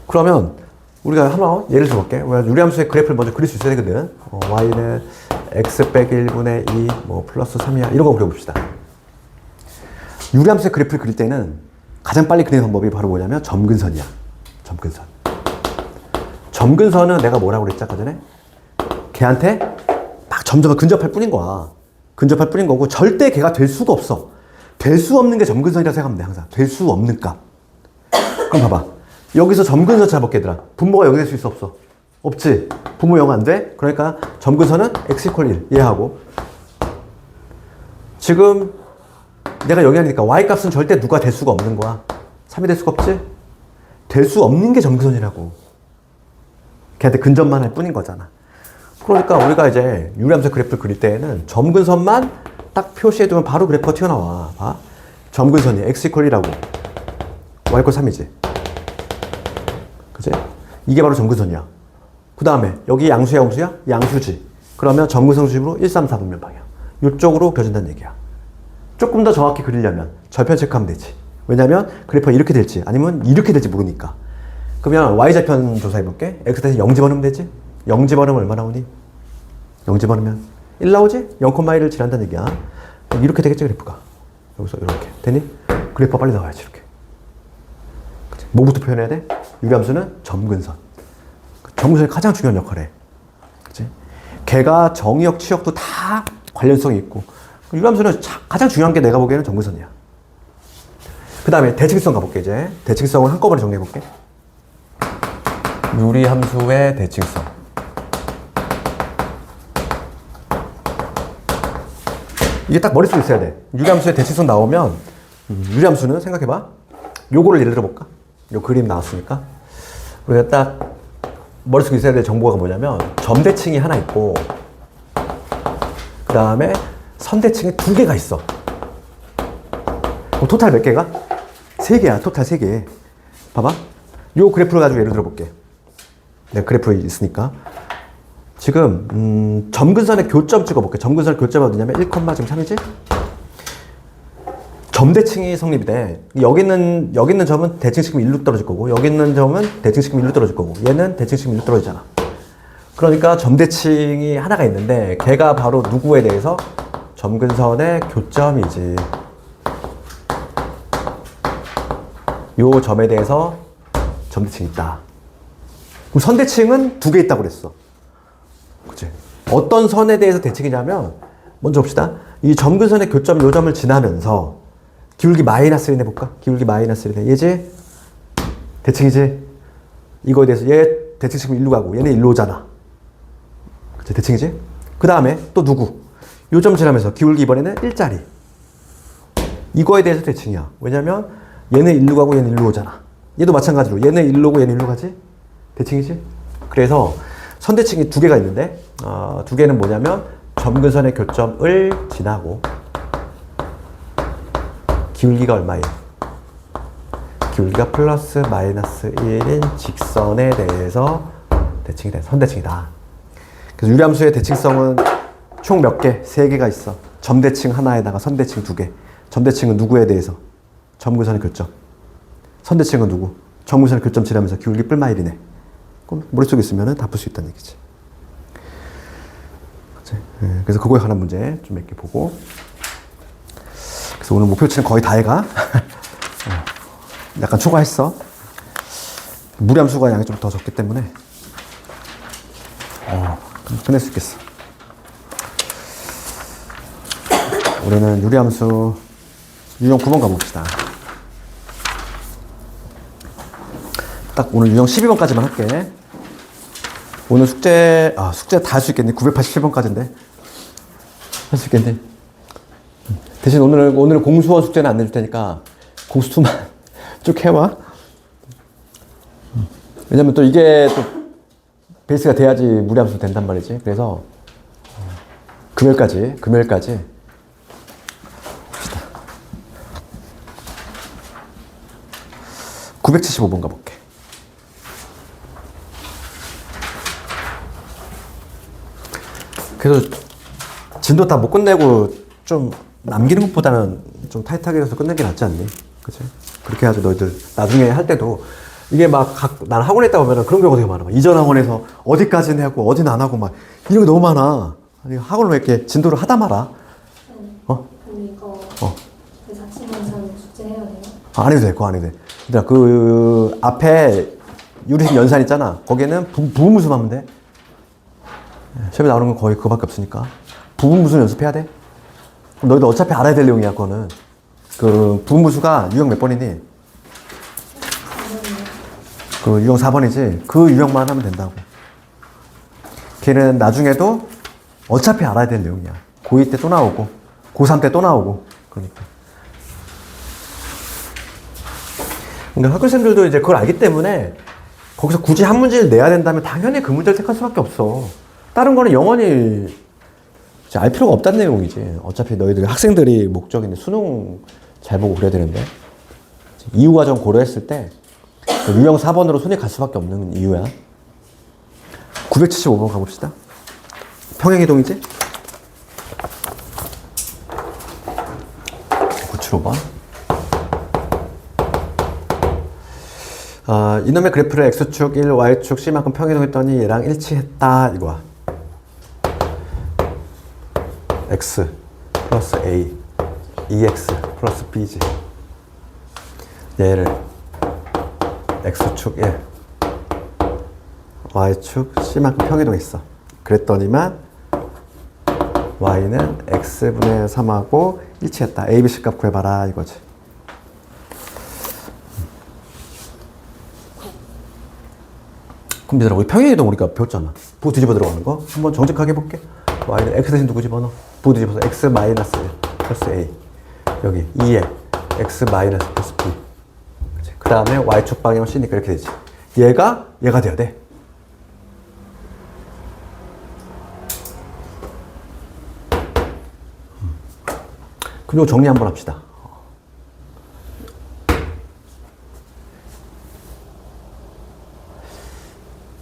그러면 우리가 한번 예를 들어볼게. 유리함수의 그래프를 먼저 그릴 수 있어야 되거든. y는 x 빼기 1분의 2 뭐 플러스 3이야. 이런 거 그려봅시다. 유리함수의 그래프를 그릴 때는 가장 빨리 그리는 방법이 바로 뭐냐면 점근선이야. 점근선. 점근선은 내가 뭐라고 그랬지 아까 전에? 걔한테 막 점점 근접할 뿐인 거야. 근접할 뿐인 거고 절대 걔가 될 수가 없어. 될 수 없는 게 점근선이라고 생각하면 돼. 항상 될 수 없는 값. 그럼 봐봐. 여기서 점근선 잡을게 얘들아. 분모가 0이 될 수 있어 없어? 없지. 분모 0 안 돼? 그러니까 점근선은 x = 1 이해하고 지금 내가 여기 하니까 y 값은 절대 누가 될 수가 없는 거야. 3이 될 수가 없지? 될 수 없는 게 점근선이라고. 걔한테 근접만 할 뿐인 거잖아. 그러니까 우리가 이제 유리함수 그래프를 그릴 때에는 점근선만 딱 표시해두면 바로 그래프가 튀어나와. 봐. 점근선이 x = 1이라고 y = 3이지. 그치? 이게 바로 점근선이야. 그 다음에 여기 양수야 양수야? 양수지. 그러면 점근선 수식으로 1, 3, 4분면 방향. 이쪽으로 그려준다는 얘기야. 조금 더 정확히 그리려면 절편 체크하면 되지. 왜냐면 그래프가 이렇게 될지 아니면 이렇게 될지 모르니까. 그러면 y좌편 조사해볼게. x 대신 0 집어넣으면 되지? 0 집어넣으면 얼마 나오니? 0 집어넣으면 1 나오지? 0,1을 지난다는 얘기야. 이렇게 되겠지 그래프가. 여기서 이렇게 되니? 그래프가 빨리 나와야지 이렇게. 그치? 뭐부터 표현해야 돼? 유리함수는 점근선. 점근선이 가장 중요한 역할을 해. 그치? 걔가 정의역, 치역도 다 관련성이 있고 유리함수는 가장 중요한 게 내가 보기에는 점근선이야. 그 다음에 대칭성 가볼게 이제. 대칭성을 한꺼번에 정리해볼게. 유리함수의 대칭성. 이게 딱 머릿속에 있어야 돼. 유리함수의 대칭성 나오면 유리함수는 생각해봐. 요거를 예를 들어볼까? 요 그림 나왔으니까 우리가 딱 머릿속에 있어야 될 정보가 뭐냐면 점대칭이 하나 있고 그 다음에 선대칭이 2개가 있어. 그럼 토탈 몇 개가? 3개야. 토탈 3개. 봐봐. 요 그래프를 가지고 예를 들어볼게. 내가 그래프에 있으니까. 지금 점근선의 교점 찍어볼게. 점근선의 교점이 어디냐면 1, 지금 3이지? 점대칭이 성립이 돼. 여기 있는 점은 대칭시키면 1로 떨어질 거고 여기 있는 점은 대칭시키면 1로 떨어질 거고 얘는 대칭시키면 1로 떨어지잖아. 그러니까 점대칭이 하나가 있는데 걔가 바로 누구에 대해서? 점근선의 교점이지. 요 점에 대해서 점대칭이 있다. 그럼 선대칭은 2개 있다고 그랬어. 그치? 어떤 선에 대해서 대칭이냐면 먼저 봅시다. 이 점근선의 교점 요 점을 지나면서 기울기 -1 해볼까? 기울기 -1 얘지? 대칭이지? 이거에 대해서 얘 대칭시키면 1로 가고 얘는 1로 오잖아. 그치? 대칭이지? 그 다음에 또 누구? 요 점 지나면서 기울기 이번에는 1짜리. 이거에 대해서 대칭이야. 왜냐면 얘는 1로 가고 얘는 1로 오잖아. 얘도 마찬가지로 얘는 1로 오고 얘는 1로 가지? 대칭이지? 그래서 선대칭이 2개가 있는데 2개는 뭐냐면 점근선의 교점을 지나고 기울기가 얼마예요? 기울기가 +/-1인 직선에 대해서 대칭이 돼. 선대칭이다. 그래서 유리함수의 대칭성은 총 몇 개? 3개가 있어. 점대칭 하나에다가 선대칭 2개. 점대칭은 누구에 대해서? 점근선의 교점. 선대칭은 누구? 점근선의 교점 지나면서 기울기 뿔마일이네. 그럼 머릿속에 있으면 다 풀 수 있다는 얘기지. 그래서 그거에 관한 문제 좀 몇 개 보고. 그래서 오늘 목표치는 거의 다 해가. 약간 초과했어. 무리함수가 양이 좀 더 적기 때문에 끝낼 수 있겠어. 우리는 유리함수 유형 9번 가봅시다. 딱 오늘 유형 12번까지만 할게. 오늘 숙제 다 할 수 있겠니? 987번까지인데 할 수 있겠니? 대신 오늘은 공수원 숙제는 안 내줄 테니까 공수투만 쭉 해와. 왜냐면 또 이게 또 베이스가 돼야지 무리함수 된단 말이지. 그래서 금요일까지 975번 가볼게. 그래서 진도 다 못 끝내고 좀 남기는 것보다는 좀 타이트하게 해서 끝내는 게 낫지 않니? 그치? 그렇게 해야지 너희들 나중에 할 때도 이게 난 학원에 있다 보면 그런 경우가 되게 많아. 이전 학원에서 어디까지는 하고 어디는 안 하고 막 이런 게 너무 많아. 아니, 학원을 왜 이렇게 진도를 하다 말아? 근데 이거 자취방송 숙제해야 돼요? 안 해도 돼. 그거 안 해도 돼. 얘들아, 그 앞에 유리식 연산 있잖아. 거기에는 부분무수 하면 돼. 시험에 나오는 건 거의 그거밖에 없으니까. 부분무수 연습해야 돼. 그럼 너희도 어차피 알아야 될 내용이야, 그거는. 그 부분무수가 유형 몇 번이니? 그 유형 4번이지. 그 유형만 하면 된다고. 걔는 나중에도 어차피 알아야 될 내용이야. 고2 때 또 나오고, 고3 때 또 나오고. 그러니까. 그러니까 학교생들도 이제 그걸 알기 때문에 거기서 굳이 한 문제를 내야 된다면 당연히 그 문제를 택할 수밖에 없어. 다른 거는 영원히 알 필요가 없다는 내용이지. 어차피 너희들 학생들이 목적인데 수능 잘 보고 그래야 되는데. 이유 과정 고려했을 때 유형 4번으로 손이 갈 수밖에 없는 이유야. 975번 가봅시다. 평행이동이지? 975번. 이놈의 그래프를 x축 1, y축 c만큼 평행이동했더니 얘랑 일치했다 이거야. x 플러스 a 2x 플러스 b지. 얘를 x축 1, y축 c만큼 평행이동했어. 그랬더니만 y는 x분의 3하고 일치했다. a, b, c 값 구해봐라 이거지. 그럼 얘들아, 우리 평행이동 우리가 배웠잖아. 부호 뒤집어 들어가는 거. 한번 정직하게 해볼게. y는 x 대신 누구 집어넣어? 부호 뒤집어서 x 마이너스 1 플러스 a. 여기 2에 x 마이너스 플러스 b. 그 다음에 y축 방향은 c니까 이렇게 되지. 얘가 돼야 돼. 그럼 이거 정리 한번 합시다.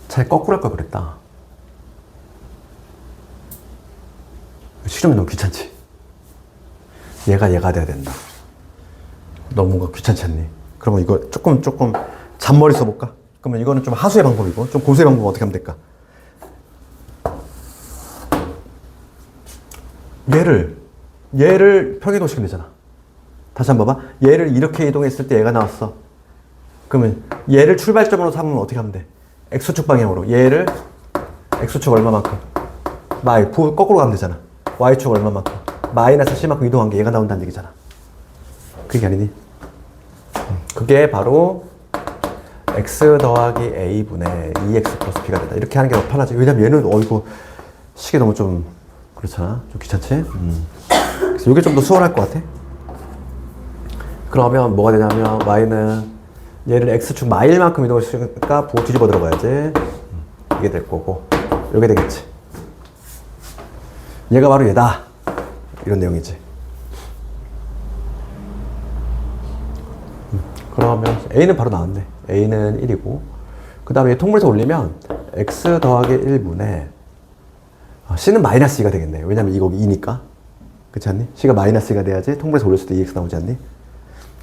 차라리 거꾸로 할 걸 그랬다. 실험이 너무 귀찮지? 얘가 돼야 된다. 너무 뭔가 귀찮지 않니? 그러면 이거 조금 잔머리 써볼까? 그러면 이거는 좀 하수의 방법이고, 좀 고수의 방법은 어떻게 하면 될까? 얘를 평행이동시키면 되잖아. 다시 한번 봐봐. 얘를 이렇게 이동했을 때 얘가 나왔어. 그러면 얘를 출발점으로 삼으면 어떻게 하면 돼? x축 방향으로. 얘를 x축 얼마만큼? 거꾸로 가면 되잖아. y축 얼마만큼? 마이너스 c만큼 이동한 게 얘가 나온다는 얘기잖아. 그게 아니니? 그게 바로 x 더하기 a분의 2x 플러스 b가 된다. 이렇게 하는 게 더 편하지. 왜냐면 얘는 이거 시계 너무 좀 그렇잖아. 좀 귀찮지? 그래서 이게 좀 더 수월할 것 같아. 그러면 뭐가 되냐면 y는 얘를 x축 마일만큼 이동했으니까 부호 뒤집어 들어가야지. 이게 될 거고 이게 되겠지. 얘가 바로 얘다. 이런 내용이지. 그러면 a는 바로 나왔네. a는 1이고 그 다음에 통분해서 올리면 x 더하기 1분의 c는 마이너스 2가 되겠네. 왜냐면 이거 2니까. 그렇지 않니? c가 마이너스 2가 돼야지 통분해서 올렸을 때 2x 나오지 않니?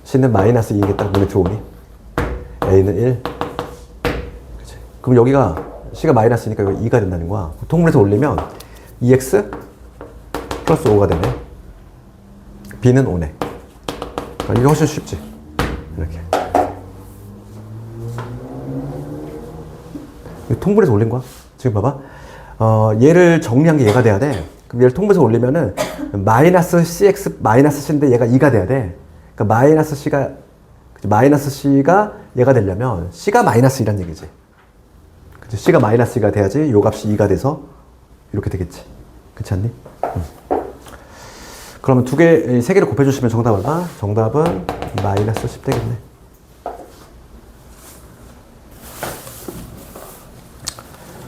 c는 마이너스 2겠다. 눈에 좋으니. a는 1. 그치? 그럼 여기가 c가 마이너스니까 여기 2가 된다는 거야. 통분해서 올리면 2x 플러스 5가 되네. b는 5네. 이게 훨씬 쉽지. 이렇게. 통분해서 올린 거야. 지금 봐봐. 얘를 정리한 게 얘가 돼야 돼. 그럼 얘를 통분해서 올리면은 마이너스 cx 마이너스 c인데 얘가 2가 돼야 돼. 그러니까 마이너스 c가 얘가 되려면 c가 마이너스 2란 얘기지. 그치? c가 마이너스 2가 돼야지 요 값이 2가 돼서 이렇게 되겠지. 그렇지 않니? 그러면 세 개를 곱해주시면 정답 얼마? 정답은 마이너스 10 되겠네.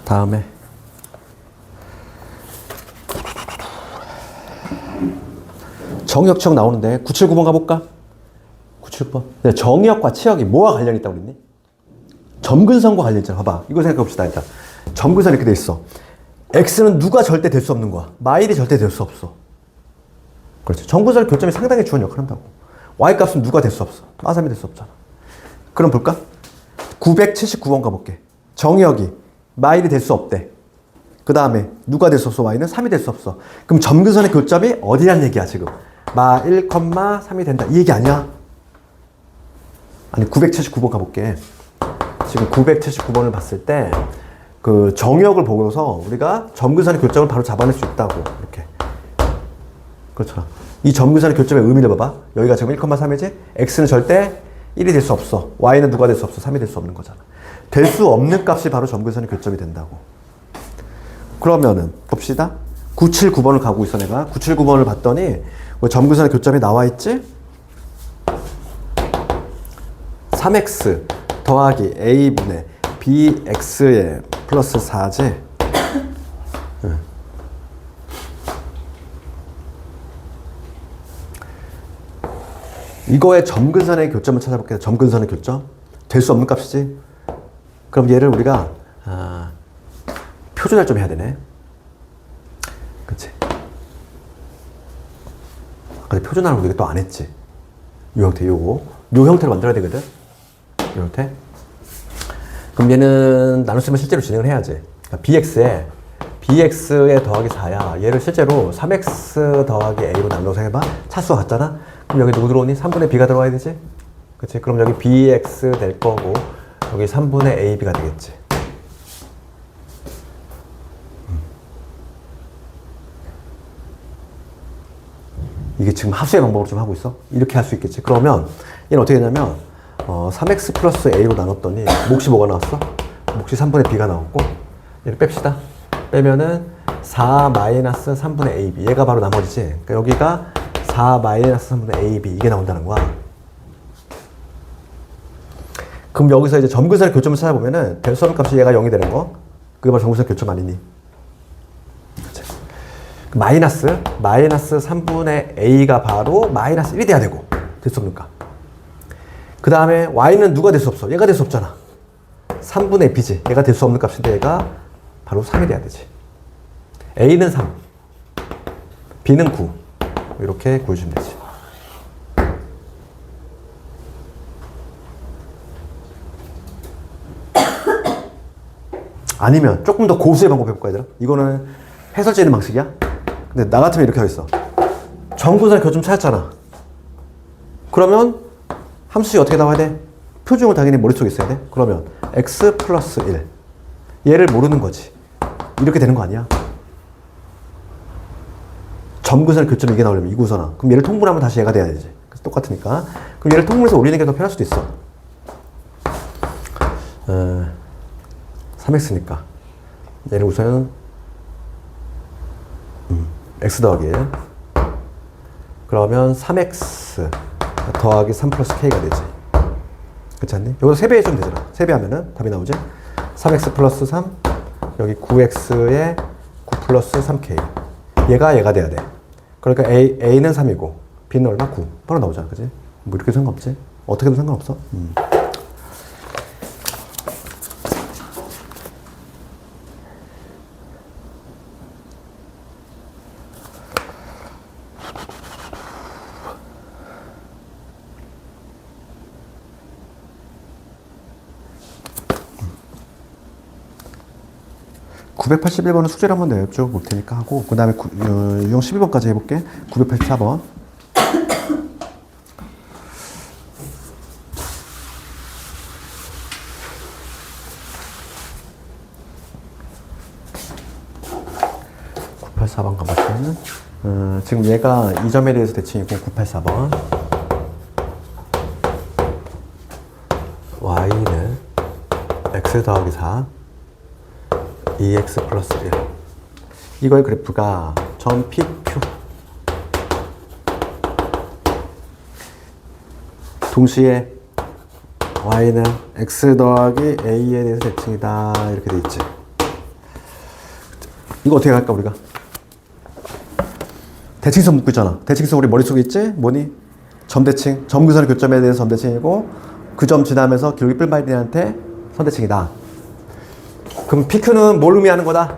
다음에 정의역 치역 나오는데 979번 가볼까? 979번. 네, 정의역과 치역이 뭐와 관련이 있다고 그랬니? 점근선과 관련이 있잖아. 봐봐. 이거 생각해봅시다. 일단 점근선 이렇게 돼 있어. x는 누가 절대 될 수 없는 거야. 마일이 절대 될 수 없어. 그렇죠. 점근선의 교점이 상당히 중요한 역할을 한다고. y값은 누가 될 수 없어. 마삼이 될 수 없잖아. 그럼 볼까? 979번 가볼게. 정의역이 마일이 될 수 없대. 그 다음에 누가 될 수 없어? y는 3이 될 수 없어. 그럼 점근선의 교점이 어디란 얘기야 지금? 마 1, 3이 된다. 이 얘기 아니야? 아니 979번 가볼게. 지금 979번을 봤을 때 그 정역을 보고서 우리가 점근선의 교점을 바로 잡아낼 수 있다고. 이렇게. 그렇죠. 이 점근선의 교점의 의미를 봐봐. 여기가 지금 1,3이지? x는 절대 1이 될 수 없어. y는 누가 될 수 없어? 3이 될 수 없는 거잖아. 될 수 없는 값이 바로 점근선의 교점이 된다고. 그러면은 봅시다. 979번을 가고 있어 내가. 979번을 봤더니 점근선의 교점이 나와 있지? 3x 더하기 a분의 bx의 플러스 4제. 이거의 점근선의 교점을 찾아볼게요. 점근선의 교점. 될 수 없는 값이지. 그럼 얘를 우리가 표준할 좀 해야 되네. 그치? 아까 표준화를 우리가 또 안 했지. 요 형태, 요거. 요 형태로 만들어야 되거든. 요 형태. 그럼 얘는 나눗셈을 실제로 진행을 해야지. 그러니까 bx에 더하기 4야. 얘를 실제로 3x 더하기 a로 나눠서 해봐. 차수가 같잖아? 그럼 여기 누구 들어오니? 3분의 b가 들어와야 되지? 그치? 그럼 여기 bx 될 거고, 여기 3분의 ab가 되겠지. 이게 지금 합수의 방법으로 좀 하고 있어? 이렇게 할 수 있겠지. 그러면 얘는 어떻게 되냐면 3x 플러스 a로 나눴더니 몫이 뭐가 나왔어? 몫이 3분의 b가 나왔고, 얘를 뺍시다. 빼면은 4 마이너스 3분의 ab. 얘가 바로 나머지지. 그러니까 여기가 4 마이너스 3분의 ab. 이게 나온다는 거야. 그럼 여기서 이제 점근선의 교점을 찾아보면은 될 수 없는 값이 얘가 0이 되는 거. 그게 바로 점근선의 교점 아니니? 그치? 마이너스 3분의 a가 바로 마이너스 1이 돼야 되고, 될 수 없는 값. 그 다음에 y는 누가 될 수 없어? 얘가 될 수 없잖아. 3분의 b지. 얘가 될 수 없는 값인데 얘가 바로 3이 돼야 되지. a는 3, b는 9. 이렇게 구해주면 되지. 아니면 조금 더 고수의 방법 해볼까 얘들아? 이거는 해설지 있는 방식이야. 근데 나 같으면 이렇게 하겠어. 점근선의 교점 찾았잖아. 그러면 함수식이 어떻게 나와야 돼? 표준형은 당연히 머릿속에 있어야 돼. 그러면 x 플러스 1. 얘를 모르는 거지. 이렇게 되는 거 아니야? 점근선의 교점이 이게 나오려면 이 구선아. 그럼 얘를 통분하면 다시 얘가 돼야 되지. 그래서 똑같으니까. 그럼 얘를 통분해서 올리는 게 더 편할 수도 있어. 3x니까. 얘를 우선 x 더하기 1. 그러면 3x 더하기 3 플러스 k가 되지. 그렇지 않니? 여기서 3배 해주면 되잖아. 3배 하면은 답이 나오지? 3x 플러스 3, 여기 9x에 9 플러스 3k. 얘가 돼야 돼. 그러니까 a는 3이고 b는 얼마? 9. 바로 나오잖아. 그지? 뭐 이렇게 상관없지? 어떻게든 상관없어. 981번은 숙제를 한번 내줘 볼 테니까 하고, 그 다음에 유형 12번까지 해볼게. 984번. 가보시면 지금 얘가 이 점에 대해서 대칭이고 984번. y는 x 더하기 4 2x 플러스 1. 이거의 그래프가 점 PQ. 동시에 y는 x 더하기 a에 대해서 대칭이다. 이렇게 돼 있지. 이거 어떻게 할까 우리가? 대칭선 묶고 있잖아. 대칭선 우리 머릿속에 있지? 뭐니? 점대칭. 점근선의 교점에 대해서 점대칭이고, 그 점 지나면서 기울기 뿔마디한테 선대칭이다. 그럼 PQ는 뭘 의미하는 거다?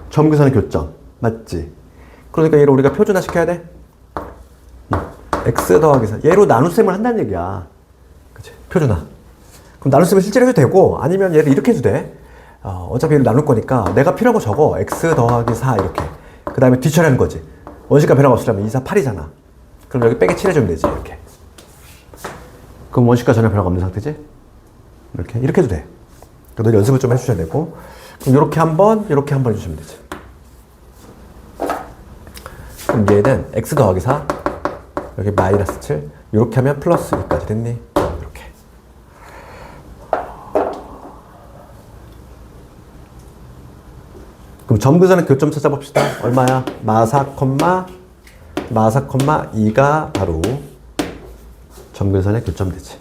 점근선의 교점. 맞지? 그러니까 얘를 우리가 표준화 시켜야 돼? x 더하기 4. 얘로 나눗셈을 한다는 얘기야. 그치? 표준화. 그럼 나눗셈을 실제로 해도 되고, 아니면 얘를 이렇게 해도 돼. 어차피 얘를 나눌 거니까 내가 필요한 거 적어. x 더하기 4 이렇게. 그 다음에 뒤처리하는 거지. 원식과 변화가 없으려면 2, 4, 8이잖아. 그럼 여기 빼기 7 해주면 되지. 이렇게. 그럼 원식과 전혀 변화가 없는 상태지? 이렇게 해도 돼. 너 연습을 좀 해주셔야 되고. 그럼 이렇게 한번 해주시면 되지. 그럼 얘는 x 더하기 4, 여기 마이너스 7, 이렇게 하면 플러스 2까지 됐니? 이렇게. 그럼 점근선의 교점 찾아봅시다. 얼마야? 마사, 2가 바로 점근선의 교점 되지.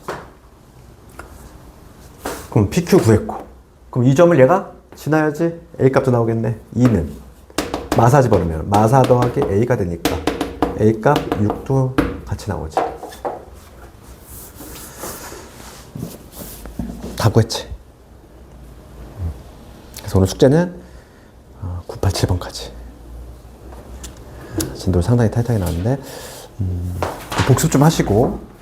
그럼 PQ 구했고. 그럼 이 점을 얘가 지나야지 A 값도 나오겠네. 2는 마사 집어넣으면 마사 더하기 A가 되니까 A 값 6도 같이 나오지. 다 구했지. 그래서 오늘 숙제는 987번까지. 진도를 상당히 타이트하게 나왔는데 복습 좀 하시고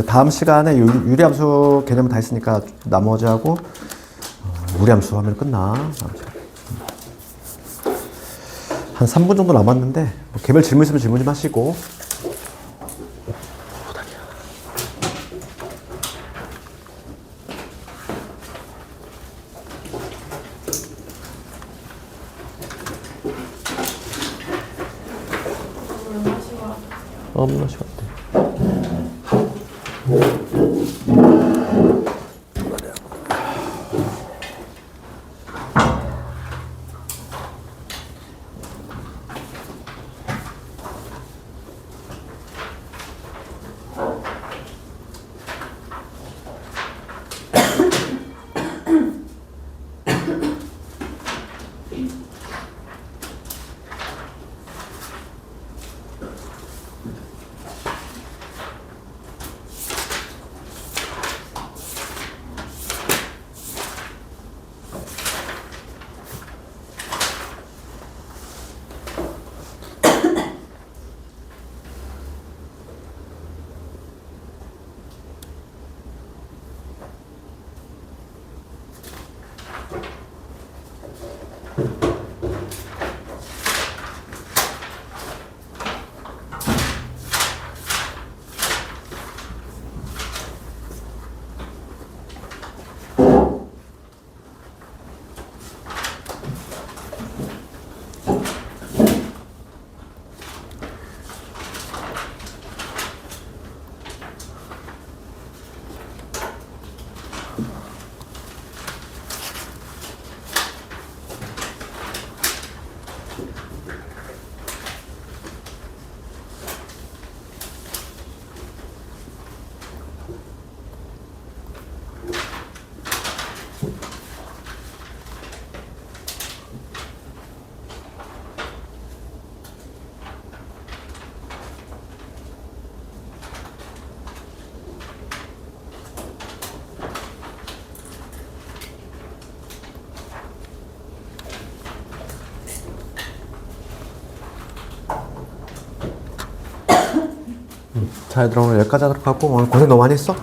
다음 시간에 유리함수 개념 다 했으니까 나머지하고 무리함수 하면 끝나. 한 3분 정도 남았는데 뭐 개별 질문 있으면 질문 좀 하시고. 문화 시간 때. 자, 얘들아 오늘 여기까지 하도록 하고 오늘 고생 너무 많이 했어?